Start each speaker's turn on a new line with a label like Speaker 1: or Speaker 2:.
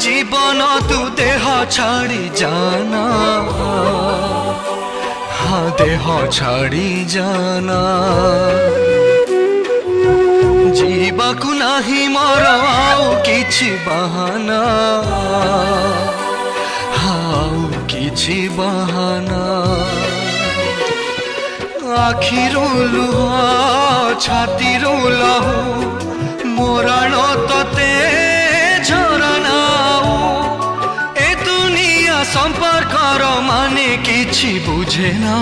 Speaker 1: जीवन तू देह छाड़ी जाना, हाँ देह छाड़ी जाना। जीवाकु नाही मोर आउ किछि बहाना, आउ किछि बहाना। आखिरु लुह छातीरु लहू मोराण तते झरनाऊ। ए दुनिया संपर्कर माने किछि बुझे ना।